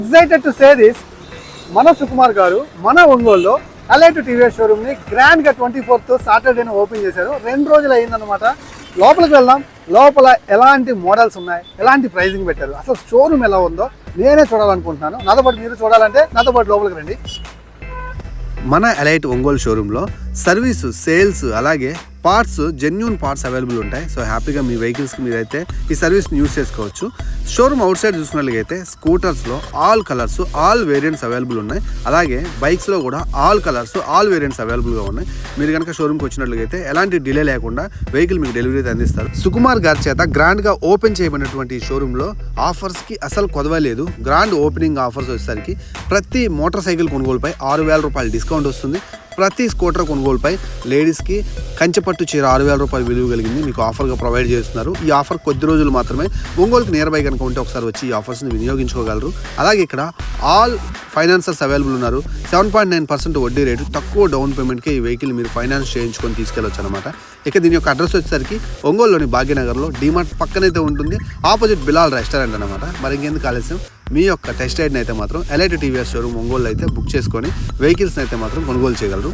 Excited to say this, మన సుకుమార్ గారు మన ఒంగోలులో అలైట్ టీవీఎస్ షోరూమ్ ని గ్రాండ్ గా 24th సాటర్డేని ఓపెన్ చేశారు. 2 రోజులు అయిందనమాట. లోపలికి వెళ్దాం. లోపల ఎలాంటి మోడల్స్ ఉన్నాయి, ఎలాంటి ప్రైజింగ్ పెట్టారు, అసలు షోరూమ్ ఎలా ఉందో నేనే చూడాలనుకుంటున్నాను. నాతో పాటు మీరు చూడాలంటే నాతో పాటు లోపలికి రండి. మన అలైట్ ఒంగోలు షోరూంలో సర్వీసు, సేల్స్, అలాగే పార్ట్స్, జెన్యూన్ పార్ట్స్ అవైలబుల్ ఉంటాయి. సో హ్యాపీగా మీ వెహికల్స్కి మీరైతే ఈ సర్వీస్ని యూజ్ చేసుకోవచ్చు. షోరూమ్ అవుట్ సైడ్ చూసుకున్నట్లయితే స్కూటర్స్లో all colours, all variants available ఉన్నాయి. అలాగే బైక్స్లో కూడా ఆల్ కలర్స్, ఆల్ వేరియంట్స్ అవైలబుల్గా ఉన్నాయి. మీరు కనుక షోరూమ్కి వచ్చినట్లయితే ఎలాంటి డిలే లేకుండా వెహికల్ మీకు డెలివరీ అందిస్తారు. సుకుమార్ గారి చేత గ్రాండ్గా ఓపెన్ చేయబడినటువంటి ఈ షోరూంలో ఆఫర్స్కి అసలు కొదవలేదు. గ్రాండ్ ఓపెనింగ్ ఆఫర్స్ వచ్చేసరికి ప్రతి మోటార్ సైకిల్ కొనుగోలుపై 6,000 రూపాయలు డిస్కౌంట్ వస్తుంది. ప్రతి స్కూటర్ కొనుగోలుపై లేడీస్కి కంచెపట్టు చీర 6,000 రూపాయలు విలువ కలిగింది మీకు ఆఫర్గా ప్రొవైడ్ చేస్తున్నారు. ఈ ఆఫర్ కొద్ది రోజులు మాత్రమే. ఒంగోలుకి నియర్ బై కనుక ఉంటే ఒకసారి వచ్చి ఈ ఆఫర్స్ని వినియోగించుకోగలరు. అలాగే ఇక్కడ ఆల్ ఫైనాన్సర్స్ అవైలబుల్ ఉన్నారు. 7.9% వడ్డీ రేటు, తక్కువ డౌన్ పేమెంట్కి ఈ వెహికల్ మీరు ఫైనాన్స్ చేయించుకొని తీసుకెళ్ళొచ్చు అనమాట. ఇక దీని యొక్క అడ్రస్ వచ్చేసరికి ఒంగోలులోని భాగ్యనగర్లో డీమార్ట్ పక్కనైతే ఉంటుంది. ఆపోజిట్ బిలాల్ రెస్టారెంట్ అనమాట. మరి ఇంకెందుకు ఆలస్యం, మీ యొక్క టెస్ట్ రైడ్ని అయితే మాత్రం ఎలైట్ టీవీఎస్ షోరూమ్ ఒంగోలు అయితే బుక్ చేసుకొని వెహికల్స్ని అయితే మాత్రం కొనుగోలు చేయగలరు.